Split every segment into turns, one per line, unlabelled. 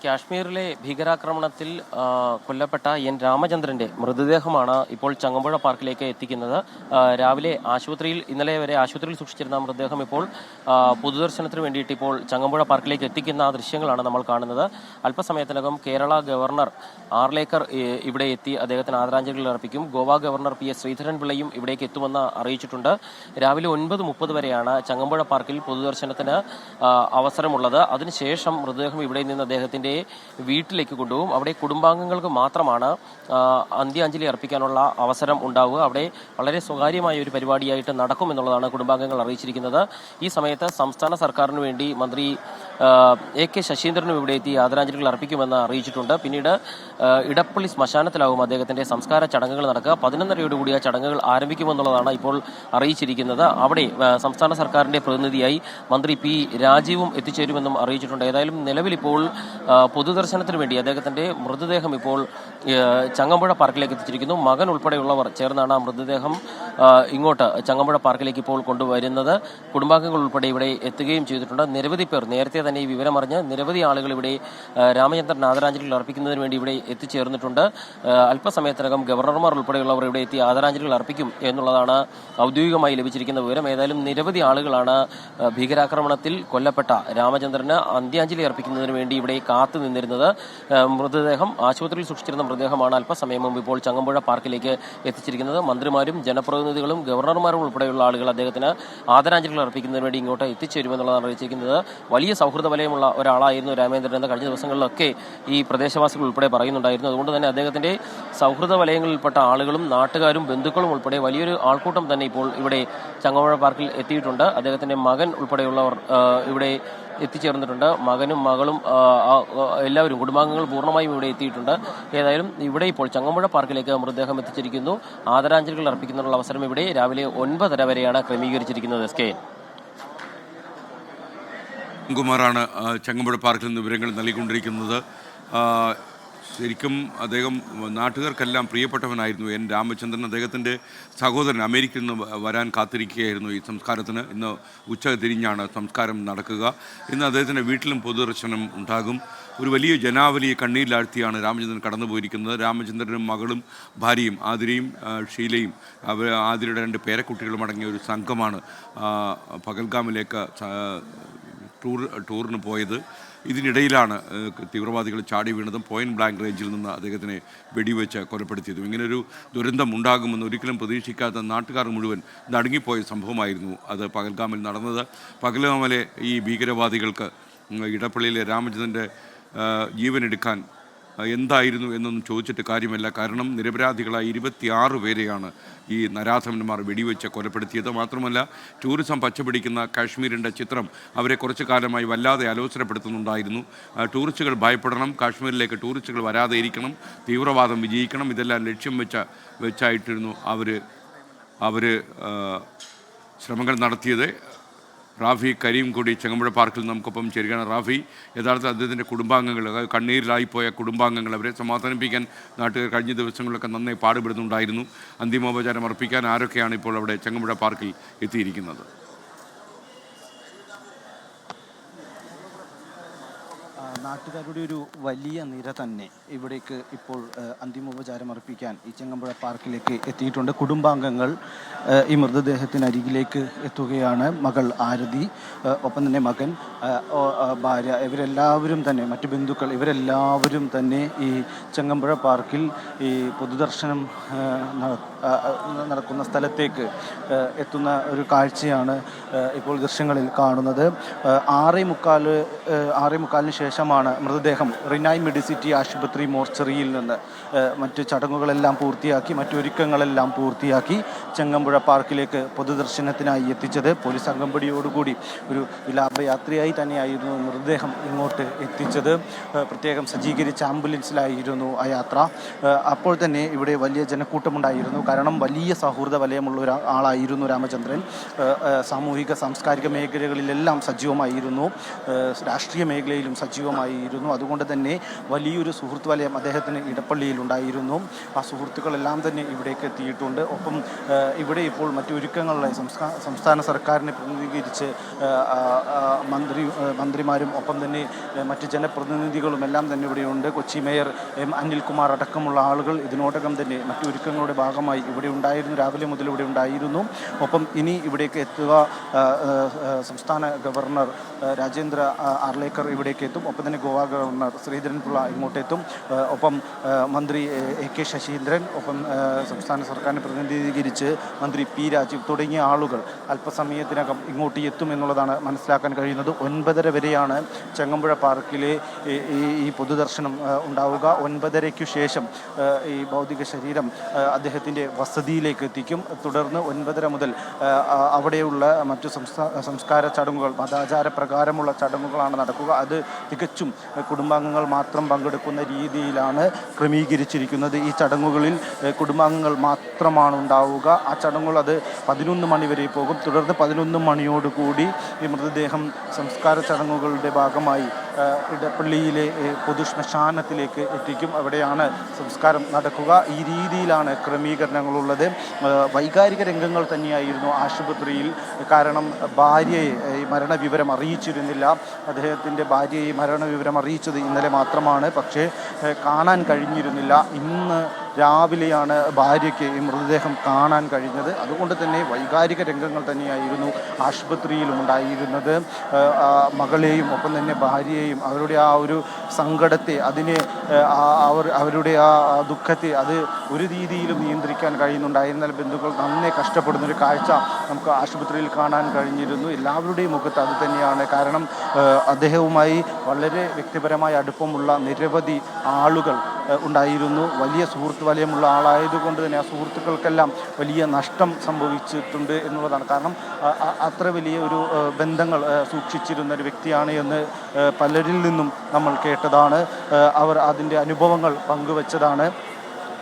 കാശ്മീരിലെ ഭീകരാക്രമണത്തിൽ കൊല്ലപ്പെട്ട എൻ രാമചന്ദ്രന്റെ മൃതദേഹമാണ് ഇപ്പോൾ ചങ്ങമ്പുഴ പാർക്കിലേക്ക് എത്തിക്കുന്നത്. രാവിലെ ഇന്നലെ വരെ ആശുപത്രിയിൽ സൂക്ഷിച്ചിരുന്ന മൃതദേഹം ഇപ്പോൾ പൊതുദർശനത്തിന് വേണ്ടിയിട്ട് ഇപ്പോൾ ചങ്ങമ്പുഴ പാർക്കിലേക്ക് എത്തിക്കുന്ന ദൃശ്യങ്ങളാണ് നമ്മൾ കാണുന്നത്. അല്പസമയത്തിനകം കേരള ഗവർണർ ആർലേക്കർ ഇവിടെ എത്തി അദ്ദേഹത്തിന് ആദരാഞ്ജലികൾ അർപ്പിക്കും. ഗോവ ഗവർണർ PS ശ്രീധരൻപിള്ളയും ഇവിടേക്ക് എത്തുമെന്ന് അറിയിച്ചിട്ടുണ്ട്. രാവിലെ 9:30 വരെയാണ് ചങ്ങമ്പുഴ പാർക്കിൽ പൊതുദർശനത്തിന് അവസരമുള്ളത്. അതിനുശേഷം മൃതദേഹം ഇവിടെ നിന്ന് അദ്ദേഹത്തിന്റെ വീട്ടിലേക്ക് കൊണ്ടുപോകും. അവിടെ കുടുംബാംഗങ്ങൾക്ക് മാത്രമാണ് അന്ത്യാഞ്ജലി അർപ്പിക്കാനുള്ള അവസരം ഉണ്ടാവുക. അവിടെ വളരെ സ്വകാര്യമായ ഒരു പരിപാടിയായിട്ട് നടക്കുമെന്നുള്ളതാണ് കുടുംബാംഗങ്ങൾ അറിയിച്ചിരിക്കുന്നത്. ഈ സമയത്ത് സംസ്ഥാന സർക്കാരിന് വേണ്ടി മന്ത്രി AK ശശീന്ദ്രനും ഇവിടെ എത്തി ആദരാഞ്ജലികൾ അർപ്പിക്കുമെന്ന് അറിയിച്ചിട്ടുണ്ട്. പിന്നീട് ഇടപ്പള്ളി ശ്മശാനത്തിലാവും അദ്ദേഹത്തിന്റെ സംസ്കാര ചടങ്ങുകൾ നടക്കുക. 11:30 ആ ചടങ്ങുകൾ ആരംഭിക്കുമെന്നുള്ളതാണ് ഇപ്പോൾ അറിയിച്ചിരിക്കുന്നത്. അവിടെ സംസ്ഥാന സർക്കാരിന്റെ പ്രതിനിധിയായി മന്ത്രി P രാജീവും എത്തിച്ചേരുമെന്നും അറിയിച്ചിട്ടുണ്ട്. ഏതായാലും നിലവിലിപ്പോൾ പൊതുദർശനത്തിന് വേണ്ടി അദ്ദേഹത്തിന്റെ മൃതദേഹം ഇപ്പോൾ ചങ്ങമ്പുഴ പാർക്കിലേക്ക് എത്തിച്ചിരിക്കുന്നു. മകൻ ഉൾപ്പെടെയുള്ളവർ ചേർന്നാണ് ആ മൃതദേഹം ഇങ്ങോട്ട് ചങ്ങമ്പുഴ പാർക്കിലേക്ക് ഇപ്പോൾ കൊണ്ടുവരുന്നത്. കുടുംബാംഗങ്ങൾ ഉൾപ്പെടെ ഇവിടെ എത്തുകയും ചെയ്തിട്ടുണ്ട്. നിരവധി പേർ നേരത്തെ തന്നെ ഈ വിവരമറിഞ്ഞ് നിരവധി ആളുകൾ ഇവിടെ രാമചന്ദ്രൻ ആദരാഞ്ജലികൾ അർപ്പിക്കുന്നതിന് വേണ്ടി ഇവിടെ എത്തിച്ചേർന്നിട്ടുണ്ട്. അല്പസമയത്തിനകം ഗവർണർമാർ ഉൾപ്പെടെയുള്ളവർ ഇവിടെ എത്തി ആദരാഞ്ജലികൾ അർപ്പിക്കും എന്നുള്ളതാണ് ഔദ്യോഗികമായി ലഭിച്ചിരിക്കുന്ന വിവരം. ഏതായാലും നിരവധി ആളുകളാണ് ഭീകരാക്രമണത്തിൽ കൊല്ലപ്പെട്ട രാമചന്ദ്രന് അന്ത്യാഞ്ജലി അർപ്പിക്കുന്നതിന് വേണ്ടി ഇവിടെ കാത്തു നിന്നിരുന്നത്. ആശുപത്രിയിൽ സൂക്ഷിച്ചിരുന്ന മൃതദേഹമാണ് അല്പസമയം മുമ്പ് ഇപ്പോൾ ചങ്ങമ്പുഴ പാർക്കിലേക്ക് എത്തിച്ചിരിക്കുന്നത്. മന്ത്രിമാരും ജനപ്രതിനിധികളും ഗവർണർമാരും ഉൾപ്പെടെയുള്ള ആളുകൾ അദ്ദേഹത്തിന് ആദരാഞ്ജലികൾ അർപ്പിക്കുന്നതിന് വേണ്ടി ഇങ്ങോട്ട് എത്തിച്ചേരുമെന്നുള്ളതാണ് അറിയിച്ചിരിക്കുന്നത്. വലിയ സൗഹൃദ വലയമുള്ള ഒരാളായിരുന്നു രാമചന്ദ്രൻ എന്ന് കഴിഞ്ഞ ദിവസങ്ങളിലൊക്കെ ഈ പ്രദേശവാസികൾ ഉൾപ്പെടെ പറയുന്നുണ്ടായിരുന്നു. അതുകൊണ്ട് തന്നെ അദ്ദേഹത്തിന്റെ സൗഹൃദ വലയങ്ങളിൽപ്പെട്ട ആളുകളും നാട്ടുകാരും ബന്ധുക്കളും ഉൾപ്പെടെ വലിയൊരു ആൾക്കൂട്ടം തന്നെ ഇപ്പോൾ ഇവിടെ ചങ്ങമ്പുഴ പാർക്കിൽ എത്തിയിട്ടുണ്ട്. അദ്ദേഹത്തിന്റെ മകൻ ഉൾപ്പെടെയുള്ളവർ ഇവിടെ എത്തിച്ചേർന്നിട്ടുണ്ട്. മകനും മകളും എല്ലാവരും കുടുംബാംഗങ്ങൾ പൂർണ്ണമായും ഇവിടെ എത്തിയിട്ടുണ്ട്. ഏതായാലും ഇവിടെ ഇപ്പോൾ ചങ്ങമ്പുഴ പാർക്കിലേക്ക് മൃതദേഹം എത്തിച്ചിരിക്കുന്നു. ആദരാഞ്ജലികൾ അർപ്പിക്കുന്നതിനുള്ള അവസരം ഇവിടെ രാവിലെ 9:30 വരെയാണ് ക്രമീകരിച്ചിരിക്കുന്നത്.
കുമാറാണ് ചങ്ങമ്പുഴ പാർക്കിൽ നിന്ന് വിവരങ്ങൾ നൽകിക്കൊണ്ടിരിക്കുന്നത്. ശരിക്കും അദ്ദേഹം നാട്ടുകാർക്കെല്ലാം പ്രിയപ്പെട്ടവനായിരുന്നു എൻ രാമചന്ദ്രൻ. അദ്ദേഹത്തിൻ്റെ സഹോദരൻ അമേരിക്കയിൽ നിന്ന് വരാൻ കാത്തിരിക്കുകയായിരുന്നു ഈ സംസ്കാരത്തിന്. ഇന്ന് ഉച്ച തിരിഞ്ഞാണ് സംസ്കാരം നടക്കുക. ഇന്ന് അദ്ദേഹത്തിൻ്റെ വീട്ടിലും പൊതുദർശനം ഉണ്ടാകും. ഒരു വലിയ ജനാവലിയെ കണ്ണീരിലാഴ്ത്തിയാണ് രാമചന്ദ്രൻ കടന്നുപോയിരിക്കുന്നത്. രാമചന്ദ്രനും മകളും ഭാര്യയും ആതിരയും ഷീലയും ആതിരയുടെ 2 പേരക്കുട്ടികളും അടങ്ങിയ ഒരു സംഘമാണ് പഹൽഗാമിലേക്ക് ടൂറിന് പോയത്. ഇതിനിടയിലാണ് തീവ്രവാദികൾ ചാടി വീണതും പോയിന്റ് ബ്ലാങ്ക് റേഞ്ചിൽ നിന്ന് അദ്ദേഹത്തിനെ വെടിവെച്ച് കൊലപ്പെടുത്തിയതും. ഇങ്ങനൊരു ദുരന്തം ഉണ്ടാകുമെന്ന് ഒരിക്കലും പ്രതീക്ഷിക്കാത്ത നാട്ടുകാർ മുഴുവൻ നടുങ്ങിപ്പോയ സംഭവമായിരുന്നു അത് പഹൽഗാമിൽ നടന്നത്. പഹൽഗാമിലെ ഈ ഭീകരവാദികൾക്ക് ഇടപ്പള്ളിയിലെ രാമചന്ദ്രൻ്റെ ജീവനെടുക്കാൻ എന്തായിരുന്നു എന്നൊന്നും ചോദിച്ചിട്ട് കാര്യമല്ല. കാരണം നിരപരാധികളായ 26 പേരെയാണ് ഈ നരാധമന്മാർ വെടിവെച്ച് കൊലപ്പെടുത്തിയത്. മാത്രമല്ല ടൂറിസം പച്ചപിടിക്കുന്ന കാശ്മീരിൻ്റെ ചിത്രം അവരെ കുറച്ചു കാലമായി വല്ലാതെ അലോസരപ്പെടുത്തുന്നുണ്ടായിരുന്നു. ടൂറിസ്റ്റുകൾ ഭയപ്പെടണം, കാശ്മീരിലേക്ക് ടൂറിസ്റ്റുകൾ വരാതെ ഇരിക്കണം, തീവ്രവാദം വിജയിക്കണം, ഇതെല്ലാം ലക്ഷ്യം വെച്ചായിട്ടിരുന്നു അവർ ശ്രമങ്ങൾ നടത്തിയത്. റാഫി കരീം കൂടി ചങ്ങമ്പുഴ പാർക്കിൽ നമുക്കൊപ്പം ചേരുകയാണ്. റാഫി, യഥാർത്ഥ അദ്ദേഹത്തിൻ്റെ കുടുംബാംഗങ്ങൾ, കണ്ണീരിലായിപ്പോയ കുടുംബാംഗങ്ങൾ, അവരെ സമാധാനിപ്പിക്കാൻ നാട്ടുകാർ കഴിഞ്ഞ ദിവസങ്ങളിലൊക്കെ നന്നായി പാടുപെടുന്നുണ്ടായിരുന്നു. അന്തിമോപചാരം അർപ്പിക്കാൻ ആരൊക്കെയാണ് ഇപ്പോൾ അവിടെ ചങ്ങമ്പുഴ പാർക്കിൽ എത്തിയിരിക്കുന്നത്?
നാട്ടുകാരുടെ ഒരു വലിയ നിര തന്നെ ഇവിടേക്ക് ഇപ്പോൾ അന്തിമോപചാരം അർപ്പിക്കാൻ ഈ ചങ്ങമ്പുഴ പാർക്കിലേക്ക് എത്തിയിട്ടുണ്ട്. കുടുംബാംഗങ്ങൾ ഈ മൃതദേഹത്തിനരികിലേക്ക് എത്തുകയാണ്. മകൾ ആരതി, ഒപ്പം തന്നെ മകൻ, ഭാര്യ, ഇവരെല്ലാവരും തന്നെ, മറ്റു ബന്ധുക്കൾ, ഇവരെല്ലാവരും തന്നെ ഈ ചങ്ങമ്പുഴ പാർക്കിൽ ഈ പൊതുദർശനം നടക്കുന്ന സ്ഥലത്തേക്ക് എത്തുന്ന ഒരു കാഴ്ചയാണ് ഇപ്പോൾ ദൃശ്യങ്ങളിൽ കാണുന്നത്. 6:45 ശേഷമാണ് മൃതദേഹം റിനായ് മെഡിസിറ്റി ആശുപത്രി മോർച്ചറിയിൽ നിന്ന് മറ്റ് ചടങ്ങുകളെല്ലാം പൂർത്തിയാക്കി, മറ്റൊരുക്കങ്ങളെല്ലാം പൂർത്തിയാക്കി ചങ്ങമ്പുഴ പാർക്കിലേക്ക് പൊതുദർശനത്തിനായി എത്തിച്ചത്. പോലീസ് അകമ്പടിയോടുകൂടി ഒരു വിലാപയാത്രയായി തന്നെയായിരുന്നു മൃതദേഹം ഇങ്ങോട്ട് എത്തിച്ചത്. പ്രത്യേകം സജ്ജീകരിച്ച ആംബുലൻസിലായിരുന്നു ആ യാത്ര. അപ്പോൾ തന്നെ ഇവിടെ വലിയ ജനക്കൂട്ടമുണ്ടായിരുന്നു. കാരണം വലിയ സൗഹൃദ വലയമുള്ള ഒരാളായിരുന്നു രാമചന്ദ്രൻ. സാമൂഹിക സാംസ്കാരിക മേഖലകളിലെല്ലാം സജീവമായിരുന്നു, രാഷ്ട്രീയ മേഖലയിലും സജീവമായി ഭാഗമായിരുന്നു. അതുകൊണ്ട് തന്നെ വലിയൊരു സുഹൃത്ത് വലയം അദ്ദേഹത്തിന് ഇടപ്പള്ളിയിലുണ്ടായിരുന്നു. ആ സുഹൃത്തുക്കളെല്ലാം തന്നെ ഇവിടേക്ക് എത്തിയിട്ടുണ്ട്. ഒപ്പം ഇവിടെ ഇപ്പോൾ മറ്റു ഒരുക്കങ്ങളിലെ സംസ്ഥാന സർക്കാരിനെ പ്രതിനിധീകരിച്ച് മന്ത്രിമാരും ഒപ്പം തന്നെ മറ്റ് ജനപ്രതിനിധികളും എല്ലാം തന്നെ ഇവിടെയുണ്ട്. കൊച്ചി മേയർ അനിൽകുമാർ അടക്കമുള്ള ആളുകൾ ഇതിനോടകം തന്നെ മറ്റു ഒരുക്കങ്ങളുടെ ഭാഗമായി ഇവിടെ ഉണ്ടായിരുന്നു. രാവിലെ മുതൽ ഇവിടെ ഉണ്ടായിരുന്നു. ഒപ്പം ഇനി ഇവിടേക്ക് എത്തുക സംസ്ഥാന ഗവർണർ രാജേന്ദ്ര ആർലേക്കർ ഇവിടേക്ക് എത്തും. ഒപ്പം തന്നെ ഗോവ ഗവർണർ ശ്രീധരൻപിള്ള ഇങ്ങോട്ടെത്തും. ഒപ്പം മന്ത്രി AK ശശീന്ദ്രൻ, ഒപ്പം സംസ്ഥാന സർക്കാരിനെ പ്രതിനിധീകരിച്ച് മന്ത്രി P രാജീവ് തുടങ്ങിയ ആളുകൾ അല്പസമയത്തിനകം ഇങ്ങോട്ട് എത്തുമെന്നുള്ളതാണ് മനസ്സിലാക്കാൻ കഴിയുന്നത്. 9:30 വരെയാണ് ചങ്ങമ്പുഴ പാർക്കിലെ ഈ പൊതുദർശനം ഉണ്ടാവുക. 9:30 ശേഷം ഈ ഭൗതിക ശരീരം അദ്ദേഹത്തിൻ്റെ വസതിയിലേക്ക് എത്തിക്കും. തുടർന്ന് 9:30 മുതൽ അവിടെയുള്ള മറ്റു സംസ്കാര ചടങ്ങുകൾ, മതാചാര പ്രകാരമുള്ള ചടങ്ങുകളാണ് നടക്കുക. അത് തികച്ചും കുടുംബാംഗങ്ങൾ മാത്രം പങ്കെടുക്കുന്ന രീതിയിലാണ് ക്രമീകരിച്ചിരിക്കുന്നത്. ഈ ചടങ്ങുകളിൽ കുടുംബാംഗങ്ങൾ മാത്രമാണ് ഉണ്ടാവുക. ആ ചടങ്ങുകൾ അത് 11 മണി വരെ പോകും. തുടർന്ന് 11 മണിയോടുകൂടി ഈ മൃതദേഹം സംസ്കാര ചടങ്ങുകളുടെ ഭാഗമായി ഇടപ്പള്ളിയിലെ പൊതുശ്മശാനത്തിലേക്ക് എത്തിക്കും. അവിടെയാണ് സംസ്കാരം നടക്കുക. ഈ രീതിയിലാണ് ക്രമീകരണങ്ങളുള്ളത്. വൈകാരിക രംഗങ്ങൾ തന്നെയായിരുന്നു ആശുപത്രിയിൽ. കാരണം ഭാര്യയെ ഈ മരണവിവരം അറിയിച്ചിരുന്നില്ല. അദ്ദേഹത്തിൻ്റെ ഭാര്യയെ മരണവിവരം അറിയിച്ചത് ഇന്നലെ മാത്രമാണ്. പക്ഷേ കാണാൻ കഴിഞ്ഞിരുന്നില്ല. ഇന്ന് രാവിലെയാണ് ഭാര്യയ്ക്ക് ഈ മൃതദേഹം കാണാൻ കഴിഞ്ഞത്. അതുകൊണ്ട് തന്നെ വൈകാരിക രംഗങ്ങൾ തന്നെയായിരുന്നു ആശുപത്രിയിലും ഉണ്ടായിരുന്നത്. മകളെയും ഒപ്പം തന്നെ ഭാര്യയെയും അവരുടെ ആ ഒരു സങ്കടത്തെ, അതിനെ അവരുടെ ആ ദുഃഖത്തെ അത് ഒരു രീതിയിലും നിയന്ത്രിക്കാൻ കഴിയുന്നുണ്ടായിരുന്നാൽ ബന്ധുക്കൾ നന്നേ കഷ്ടപ്പെടുന്നൊരു കാഴ്ച നമുക്ക് ആശുപത്രിയിൽ കാണാൻ കഴിഞ്ഞിരുന്നു. എല്ലാവരുടെയും മുഖത്ത് അത് തന്നെയാണ്. കാരണം അദ്ദേഹവുമായി വളരെ വ്യക്തിപരമായ അടുപ്പമുള്ള നിരവധി ആളുകൾ ഉണ്ടായിരുന്നു. വലിയ സുഹൃത്ത് വലയമുള്ള ആളായതുകൊണ്ട് തന്നെ ആ സുഹൃത്തുക്കൾക്കെല്ലാം വലിയ നഷ്ടം സംഭവിച്ചിട്ടുണ്ട് എന്നുള്ളതാണ്. കാരണം അത്ര വലിയ ഒരു ബന്ധങ്ങൾ സൂക്ഷിച്ചിരുന്ന ഒരു വ്യക്തിയാണ് എന്ന് പലരിൽ നിന്നും നമ്മൾ കേട്ടതാണ്. അവർ അതിൻ്റെ അനുഭവങ്ങൾ പങ്കുവച്ചതാണ്.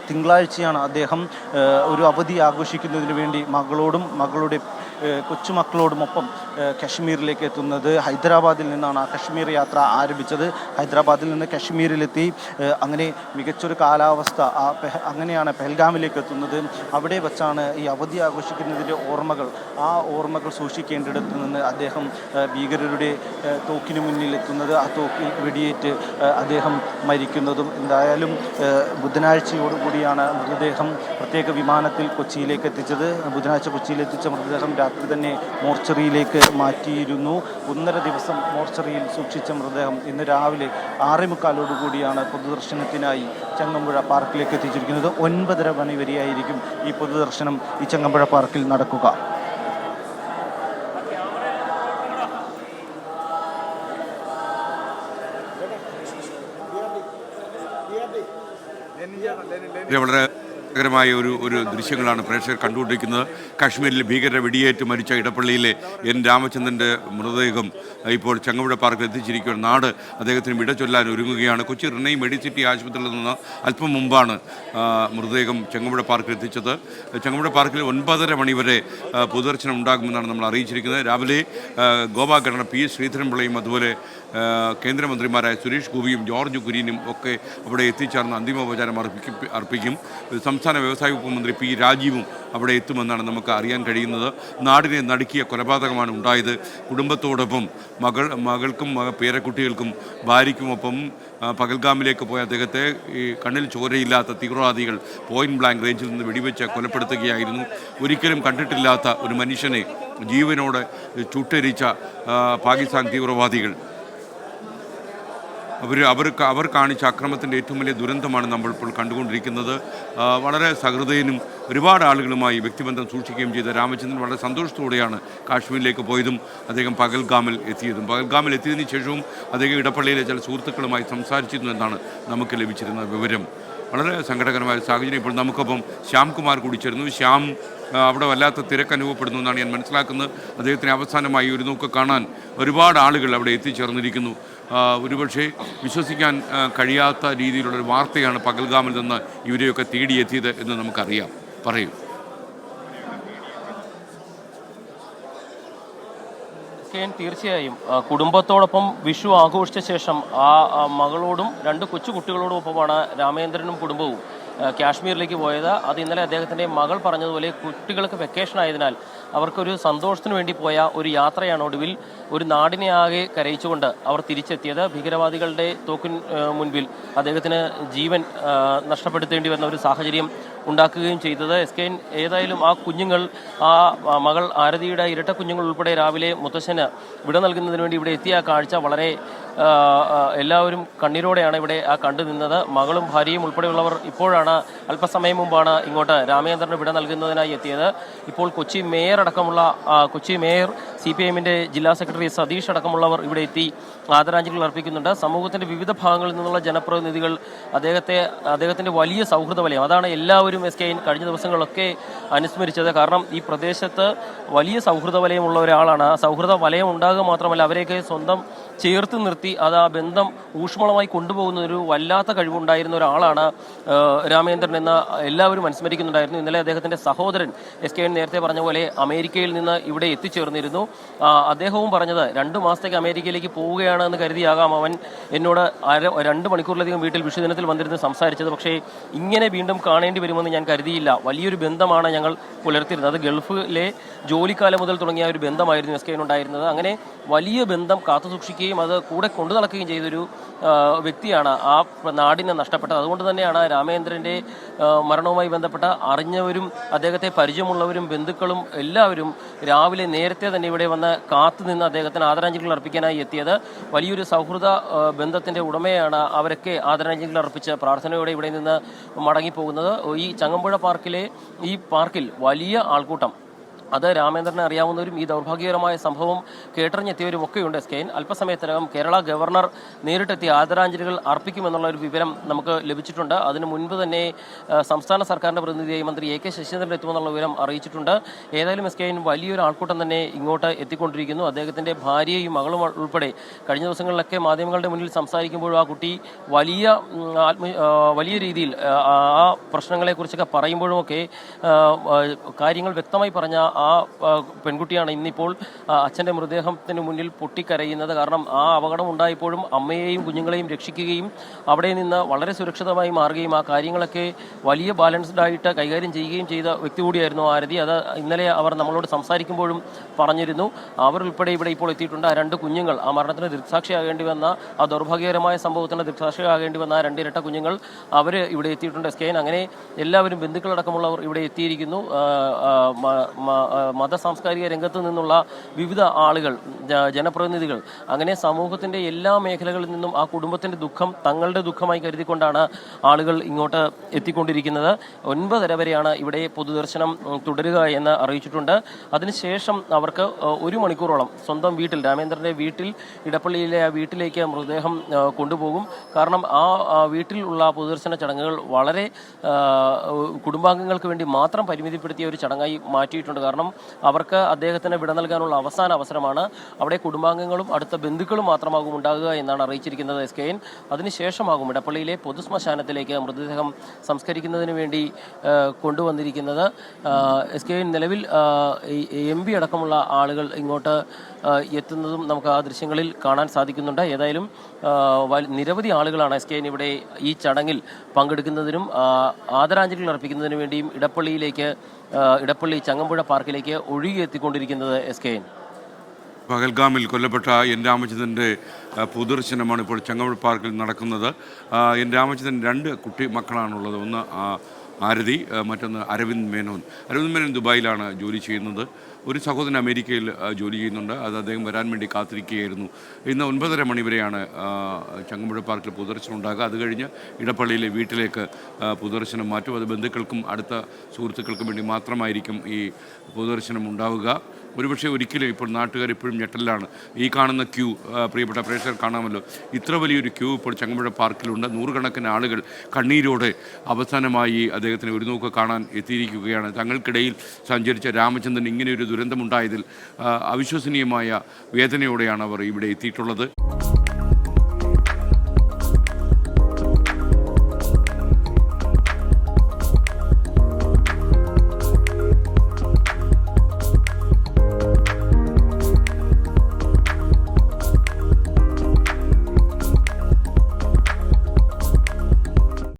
തിങ്കളാഴ്ചയാണ് അദ്ദേഹം ഒരു അവധി ആഘോഷിക്കുന്നതിന് വേണ്ടി മകളോടും മകളുടെ കൊച്ചുമക്കളോടുമൊപ്പം കശ്മീരിലേക്ക് എത്തുന്നത്. ഹൈദരാബാദിൽ നിന്നാണ് ആ കശ്മീർ യാത്ര ആരംഭിച്ചത്. ഹൈദരാബാദിൽ നിന്ന് കശ്മീരിലെത്തി അങ്ങനെ മികച്ചൊരു കാലാവസ്ഥ, അങ്ങനെയാണ് പെഹൽഗാമിലേക്ക് എത്തുന്നത്. അവിടെ വച്ചാണ് ഈ അവധി ആഘോഷിക്കുന്നതിൻ്റെ ആ ഓർമ്മകൾ സൂക്ഷിക്കേണ്ടിടത്ത് നിന്ന് അദ്ദേഹം ഭീകരരുടെ തോക്കിന് മുന്നിൽ എത്തുന്നത്, ആ തോക്കിൽ വെടിയേറ്റ് അദ്ദേഹം മരിക്കുന്നതും. എന്തായാലും ബുധനാഴ്ചയോടുകൂടിയാണ് മൃതദേഹം പ്രത്യേക വിമാനത്തിൽ കൊച്ചിയിലേക്ക് എത്തിച്ചത്. ബുധനാഴ്ച കൊച്ചിയിലെത്തിച്ച മൃതദേഹം രാത്രി തന്നെ മോർച്ചറിയിലേക്ക് മാറ്റിയിരുന്നു. 1.5 ദിവസം മോർച്ചറിയിൽ സൂക്ഷിച്ച മൃതദേഹം ഇന്ന് രാവിലെ 6:45 പൊതുദർശനത്തിനായി ചങ്ങമ്പുഴ പാർക്കിലേക്ക് എത്തിച്ചിരിക്കുന്നത്. 9:30 മണി വരെയായിരിക്കും ഈ പൊതുദർശനം ഈ ചങ്ങമ്പുഴ പാർക്കിൽ നടക്കുക.
വളരെ മായ ഒരു ദൃശ്യങ്ങളാണ് പ്രേക്ഷകർ കണ്ടുകൊണ്ടിരിക്കുന്നത്. കാശ്മീരിൽ ഭീകര വെടിയേറ്റ് മരിച്ച ഇടപ്പള്ളിയിലെ രാമചന്ദ്രൻ്റെ മൃതദേഹം ഇപ്പോൾ ചങ്ങമ്പുഴ പാർക്കിൽ എത്തിച്ചിരിക്കുകയാണ്. നാട് അദ്ദേഹത്തിന് വിട ചൊല്ലാൻ ഒരുങ്ങുകയാണ്. കൊച്ചി റിനൈ മെഡിസിറ്റി ആശുപത്രിയിൽ നിന്ന് അല്പം മുമ്പാണ് മൃതദേഹം ചങ്ങമ്പുഴ പാർക്കിൽ എത്തിച്ചത്. ചങ്ങമ്പുഴ പാർക്കിൽ 9:30 മണി വരെ പൊതുദർശനം ഉണ്ടാകുമെന്നാണ് നമ്മൾ അറിയിച്ചിരിക്കുന്നത്. രാവിലെ ഗോവ ഗവർണർ P ശ്രീധരൻപിള്ളയും അതുപോലെ കേന്ദ്രമന്ത്രിമാരായ സുരേഷ് ഗോപിയും ജോർജ് കുര്യനും ഒക്കെ അവിടെ എത്തിച്ചേർന്ന് അന്തിമോപചാരം അർപ്പിക്കും. സംസ്ഥാന വ്യവസായ വകുപ്പ് മന്ത്രി P രാജീവും അവിടെ എത്തുമെന്നാണ് നമുക്ക് അറിയാൻ കഴിയുന്നത്. നാടിനെ നടുക്കിയ കൊലപാതകമാണ് ഉണ്ടായത്. കുടുംബത്തോടൊപ്പം മകൾക്കും പേരക്കുട്ടികൾക്കും ഭാര്യയ്ക്കുമൊപ്പം പഹൽഗാമിലേക്ക് പോയ അദ്ദേഹത്തെ ഈ കണ്ണിൽ ചോരയില്ലാത്ത തീവ്രവാദികൾ പോയിന്റ് ബ്ലാങ്ക് റേഞ്ചിൽ നിന്ന് വെടിവെച്ച് കൊലപ്പെടുത്തുകയായിരുന്നു. ഒരിക്കലും കണ്ടിട്ടില്ലാത്ത ഒരു മനുഷ്യനെ ജീവനോടെ ചുട്ടരിച്ച പാകിസ്ഥാൻ തീവ്രവാദികൾ അവർ കാണിച്ച അക്രമത്തിൻ്റെ ഏറ്റവും വലിയ ദുരന്തമാണ് നമ്മളിപ്പോൾ കണ്ടുകൊണ്ടിരിക്കുന്നത്. വളരെ സഹൃദയനും ഒരുപാട് ആളുകളുമായി വ്യക്തിബന്ധം സൂക്ഷിക്കുകയും ചെയ്ത രാമചന്ദ്രൻ വളരെ സന്തോഷത്തോടെയാണ് കാശ്മീരിലേക്ക് പോയതും അദ്ദേഹം പഹൽഗാമിൽ എത്തിയതും. പഹൽഗാമിൽ എത്തിയതിനു ശേഷവും അദ്ദേഹം ഇടപ്പള്ളിയിലെ ചില സുഹൃത്തുക്കളുമായി സംസാരിച്ചിരുന്നു എന്നാണ് നമുക്ക് ലഭിച്ചിരുന്ന വിവരം. വളരെ സങ്കടകരമായ സാഹചര്യം. ഇപ്പോൾ നമുക്കൊപ്പം ശ്യാംകുമാർ കൂടി ചേർന്നു. ശ്യാം, അവിടെ വല്ലാത്ത തിരക്ക് അനുഭവപ്പെടുന്നു എന്നാണ് ഞാൻ മനസ്സിലാക്കുന്നത്. അദ്ദേഹത്തിന് അവസാനമായി ഒരു നോക്ക് കാണാൻ ഒരുപാട് ആളുകൾ അവിടെ എത്തിച്ചേർന്നിരിക്കുന്നു. ഒരുപക്ഷെ വിശ്വസിക്കാൻ കഴിയാത്ത രീതിയിലുള്ളൊരു വാർത്തയാണ് പഹൽഗാമിൽ നിന്ന് ഇവരെയൊക്കെ തേടിയെത്തിയത് എന്ന് നമുക്കറിയാം. പറയൂ.
തീർച്ചയായും കുടുംബത്തോടൊപ്പം വിഷു ആഘോഷിച്ച ശേഷം മകളോടും 2 കൊച്ചു കുട്ടികളോടൊപ്പമാണ് രാമേന്ദ്രനും കുടുംബവും കാശ്മീരിലേക്ക് പോയത്. അത് ഇന്നലെ അദ്ദേഹത്തിൻ്റെ മകൾ പറഞ്ഞതുപോലെ കുട്ടികൾക്ക് വെക്കേഷൻ ആയതിനാൽ അവർക്കൊരു സന്തോഷത്തിന് വേണ്ടി പോയ ഒരു യാത്രയാണ് ഒടുവിൽ ഒരു നാടിനെ ആകെ കരയിച്ചുകൊണ്ട് അവർ തിരിച്ചെത്തിയത്. ഭീകരവാദികളുടെ തോക്കിൻ മുൻപിൽ അദ്ദേഹത്തിന് ജീവൻ നഷ്ടപ്പെടുത്തേണ്ടി വന്ന ഒരു സാഹചര്യം ഉണ്ടാക്കുകയും ചെയ്തത്. SKN ഏതായാലും ആ കുഞ്ഞുങ്ങൾ, ആ മകൾ ആരതിയുടെ ഇരട്ട കുഞ്ഞുങ്ങൾ ഉൾപ്പെടെ രാവിലെ മുത്തശ്ശന് വിട നൽകുന്നതിന് വേണ്ടി ഇവിടെ എത്തിയ കാഴ്ച വളരെ എല്ലാവരും കണ്ണീരോടെയാണ് ഇവിടെ കണ്ടു നിന്നത്. മകളും ഭാര്യയും ഉൾപ്പെടെയുള്ളവർ ഇപ്പോഴാണ്, അല്പസമയം മുമ്പാണ് ഇങ്ങോട്ട് രാമചന്ദ്രന് വിട നൽകുന്നതിനായി എത്തിയത്. ഇപ്പോൾ കൊച്ചി മേയർ CPIMന്റെ ജില്ലാ സെക്രട്ടറി സതീഷ് അടക്കമുള്ളവർ ഇവിടെ എത്തി ആദരാഞ്ജലികൾ അർപ്പിക്കുന്നുണ്ട്. സമൂഹത്തിൻ്റെ വിവിധ ഭാഗങ്ങളിൽ നിന്നുള്ള ജനപ്രതിനിധികൾ അദ്ദേഹത്തിൻ്റെ വലിയ സൗഹൃദ വലയം, അതാണ് എല്ലാവരും SKN കഴിഞ്ഞ ദിവസങ്ങളൊക്കെ അനുസ്മരിച്ചത്. കാരണം ഈ പ്രദേശത്ത് വലിയ സൗഹൃദ വലയമുള്ള ഒരാളാണ്. ആ സൗഹൃദ വലയം ഉണ്ടാകുക മാത്രമല്ല, അവരെയൊക്കെ സ്വന്തം ചേർത്ത് നിർത്തി ആ ബന്ധം ഊഷ്മളമായി കൊണ്ടുപോകുന്ന ഒരു വല്ലാത്ത കഴിവുണ്ടായിരുന്ന ഒരാളാണ് രാമേന്ദ്രൻ എന്ന് എല്ലാവരും അനുസ്മരിക്കുന്നുണ്ടായിരുന്നു. ഇന്നലെ അദ്ദേഹത്തിൻ്റെ സഹോദരൻ SKN നേരത്തെ പറഞ്ഞ പോലെ അമേരിക്കയിൽ നിന്ന് ഇവിടെ എത്തിച്ചേർന്നിരുന്നു. അദ്ദേഹവും പറഞ്ഞത് 2 മാസത്തേക്ക് അമേരിക്കയിലേക്ക് പോവുകയാണ് എന്ന് കരുതിയാകാം അവൻ എന്നോട് 2 മണിക്കൂറിലധികം വീട്ടിൽ വിഷുദിനത്തിൽ വന്നിരുന്ന് സംസാരിച്ചത്. പക്ഷേ ഇങ്ങനെ വീണ്ടും കാണേണ്ടി വരുമെന്ന് ഞാൻ കരുതിയില്ല. വലിയൊരു ബന്ധമാണ് ഞങ്ങൾ പുലർത്തിയിരുന്നത്. അത് ഗൾഫിലെ ജോലിക്കാലം മുതൽ തുടങ്ങിയ ഒരു ബന്ധമായിരുന്നു SKN ഉണ്ടായിരുന്നത്. അങ്ങനെ വലിയ ബന്ധം കാത്തുസൂക്ഷിക്കുകയും അത് കൂടെ കൊണ്ടു നടക്കുകയും ചെയ്തൊരു വ്യക്തിയാണ് ആ നാടിനെ നഷ്ടപ്പെട്ടത്. അതുകൊണ്ട് തന്നെയാണ് രാമേന്ദ്രൻ്റെ മരണവുമായി ബന്ധപ്പെട്ട അറിഞ്ഞവരും അദ്ദേഹത്തെ പരിചയമുള്ളവരും ബന്ധുക്കളും എല്ലാവരും രാവിലെ നേരത്തെ തന്നെ ഇവിടെ വന്ന് കാത്തുനിന്ന് അദ്ദേഹത്തിന് ആദരാഞ്ജലികൾ അർപ്പിക്കാനായി എത്തിയത്. വലിയൊരു സൗഹൃദ ബന്ധത്തിൻ്റെ ഉടമയാണ് അവരൊക്കെ ആദരാഞ്ജലികൾ അർപ്പിച്ച് പ്രാർത്ഥനയോടെ ഇവിടെ നിന്ന് മടങ്ങിപ്പോകുന്നത്. ഈ ചങ്ങമ്പുഴ ഈ പാർക്കിൽ വലിയ ആൾക്കൂട്ടം, അത് രാമേന്ദ്രനെ അറിയാവുന്നവരും ഈ ദൗർഭാഗ്യകരമായ സംഭവം കേട്ടറിഞ്ഞെത്തിയവരും ഒക്കെയുണ്ട്. SKN അല്പസമയത്തിനകം കേരള ഗവർണർ നേരിട്ടെത്തി ആദരാഞ്ജലികൾ അർപ്പിക്കുമെന്നുള്ള ഒരു വിവരം നമുക്ക് ലഭിച്ചിട്ടുണ്ട്. അതിനു മുൻപ് തന്നെ സംസ്ഥാന സർക്കാരിൻ്റെ പ്രതിനിധിയായി മന്ത്രി AK ശശീന്ദ്രൻ എത്തുമെന്നുള്ള വിവരം അറിയിച്ചിട്ടുണ്ട്. ഏതായാലും SKN വലിയൊരു ആൾക്കൂട്ടം തന്നെ ഇങ്ങോട്ട് എത്തിക്കൊണ്ടിരിക്കുന്നു. അദ്ദേഹത്തിൻ്റെ ഭാര്യയും മകളും ഉൾപ്പെടെ കഴിഞ്ഞ ദിവസങ്ങളിലൊക്കെ മാധ്യമങ്ങളുടെ മുന്നിൽ സംസാരിക്കുമ്പോഴും ആ കുട്ടി വലിയ രീതിയിൽ ആ പ്രശ്നങ്ങളെക്കുറിച്ചൊക്കെ പറയുമ്പോഴുമൊക്കെ കാര്യങ്ങൾ വ്യക്തമായി പറഞ്ഞ ആ പെൺകുട്ടിയാണ് ഇന്നിപ്പോൾ അച്ഛൻ്റെ മൃതദേഹത്തിന് മുന്നിൽ പൊട്ടിക്കരയുന്നത്. കാരണം ആ അപകടം ഉണ്ടായപ്പോഴും അമ്മയെയും കുഞ്ഞുങ്ങളെയും രക്ഷിക്കുകയും അവിടെ നിന്ന് വളരെ സുരക്ഷിതമായി മാറുകയും ആ കാര്യങ്ങളൊക്കെ വലിയ ബാലൻസ്ഡ് ആയിട്ട് കൈകാര്യം ചെയ്യുകയും ചെയ്ത വ്യക്തി കൂടിയായിരുന്നു ആരതി. അത് ഇന്നലെ അവർ നമ്മളോട് സംസാരിക്കുമ്പോഴും പറഞ്ഞിരുന്നു. അവർ ഉൾപ്പെടെ ഇവിടെ ഇപ്പോൾ എത്തിയിട്ടുണ്ട്. ആ 2 കുഞ്ഞുങ്ങൾ, ആ മരണത്തിന് ദൃക്സാക്ഷിയാകേണ്ടി വന്ന, ആ ദൗർഭാഗ്യകരമായ സംഭവത്തിന് ദൃക്സാക്ഷിയാകേണ്ടി വന്ന ആ 2 ഇരട്ട കുഞ്ഞുങ്ങൾ അവർ ഇവിടെ എത്തിയിട്ടുണ്ട്. SKN അങ്ങനെ എല്ലാവരും ബന്ധുക്കളടക്കമുള്ളവർ ഇവിടെ എത്തിയിരിക്കുന്നു. മത സാംസ്കാരിക രംഗത്ത് നിന്നുള്ള വിവിധ ആളുകൾ, ജനപ്രതിനിധികൾ, അങ്ങനെ സമൂഹത്തിൻ്റെ എല്ലാ മേഖലകളിൽ നിന്നും ആ കുടുംബത്തിൻ്റെ ദുഃഖം തങ്ങളുടെ ദുഃഖമായി കരുതിക്കൊണ്ടാണ് ആളുകൾ ഇങ്ങോട്ട് എത്തിക്കൊണ്ടിരിക്കുന്നത്. 9:30 വരെയാണ് ഇവിടെ പൊതുദർശനം തുടരുക എന്ന് അറിയിച്ചിട്ടുണ്ട്. അതിനുശേഷം അവർക്ക് 1 മണിക്കൂറോളം സ്വന്തം വീട്ടിൽ, രാമേന്ദ്രൻ്റെ വീട്ടിൽ, ഇടപ്പള്ളിയിലെ ആ വീട്ടിലേക്ക് മൃതദേഹം കൊണ്ടുപോകും. കാരണം ആ വീട്ടിലുള്ള പൊതുദർശന ചടങ്ങുകൾ വളരെ കുടുംബാംഗങ്ങൾക്ക് വേണ്ടി മാത്രം പരിമിതിപ്പെടുത്തിയ ഒരു ചടങ്ങായി മാറ്റിയിട്ടുണ്ട്. കാരണം അവർക്ക് അദ്ദേഹത്തിന് വിട നൽകാനുള്ള അവസാന അവസരമാണ്. അവിടെ കുടുംബാംഗങ്ങളും അടുത്ത ബന്ധുക്കളും മാത്രമാകും ഉണ്ടാകുക എന്നാണ് അറിയിച്ചിരിക്കുന്നത് SKN. അതിനുശേഷമാകും ഇടപ്പള്ളിയിലെ പൊതുശ്മശാനത്തിലേക്ക് മൃതദേഹം സംസ്കരിക്കുന്നതിന് വേണ്ടി കൊണ്ടുവന്നിരിക്കുന്നത്. SKN നിലവിൽ MP അടക്കമുള്ള ആളുകൾ ഇങ്ങോട്ട് എത്തുന്നതും നമുക്ക് ആ ദൃശ്യങ്ങളിൽ കാണാൻ സാധിക്കുന്നുണ്ട്. ഏതായാലും നിരവധി ആളുകളാണ് SKN ഇവിടെ ഈ ചടങ്ങിൽ പങ്കെടുക്കുന്നതിനും ആദരാഞ്ജലികൾ അർപ്പിക്കുന്നതിനു വേണ്ടിയും ഇടപ്പള്ളി ചങ്ങമ്പുഴ പാർക്കിലേക്ക് ഒഴുകിയെത്തിക്കൊണ്ടിരിക്കുന്നത്. SKN
പഹൽഗാമിൽ കൊല്ലപ്പെട്ട എൻ രാമചന്ദ്രൻ്റെ പൊതുദർശനമാണ് ഇപ്പോൾ ചങ്ങമ്പുഴ പാർക്കിൽ നടക്കുന്നത്. എൻ രാമചന്ദ്രൻ 2 കുട്ടി മക്കളാണുള്ളത്. ഒന്ന് ആരതി, മറ്റൊന്ന് അരവിന്ദ് മേനോൻ. അരവിന്ദ് മേനോൻ ദുബായിലാണ് ജോലി ചെയ്യുന്നത്. ഒരു സഹോദരൻ അമേരിക്കയിൽ ജോലി ചെയ്യുന്നുണ്ട്. അത് അദ്ദേഹം വരാൻ വേണ്ടി കാത്തിരിക്കുകയായിരുന്നു. ഇന്ന് 9:30 മണി വരെയാണ് ചങ്ങമ്പുഴ പാർക്കിൽ പൊതുദർശനം ഉണ്ടാകുക. അത് കഴിഞ്ഞ് ഇടപ്പള്ളിയിലെ വീട്ടിലേക്ക് പൊതുദർശനം മാറ്റും. അത് ബന്ധുക്കൾക്കും അടുത്ത സുഹൃത്തുക്കൾക്കും വേണ്ടി മാത്രമായിരിക്കും ഈ പൊതുദർശനം ഉണ്ടാവുക. ഒരുപക്ഷെ ഒരിക്കലും ഇപ്പോൾ നാട്ടുകാർ ഇപ്പോഴും ഞെട്ടലാണ്. ഈ കാണുന്ന ക്യൂ, പ്രിയപ്പെട്ട പ്രേക്ഷകർ കാണാമല്ലോ, ഇത്ര വലിയൊരു ക്യൂ ഇപ്പോൾ ചങ്ങമ്പുഴ പാർക്കിലുണ്ട്. 100 കണക്കിന് ആളുകൾ കണ്ണീരോടെ അവസാനമായി അദ്ദേഹത്തിന് ഒരു നോക്ക് കാണാൻ എത്തിയിരിക്കുകയാണ്. തങ്ങൾക്കിടയിൽ സഞ്ചരിച്ച രാമചന്ദ്രൻ ഇങ്ങനെയൊരു ദുരന്തമുണ്ടായതിൽ അവിശ്വസനീയമായ വേദനയോടെയാണ് അവർ ഇവിടെ എത്തിയിട്ടുള്ളത്.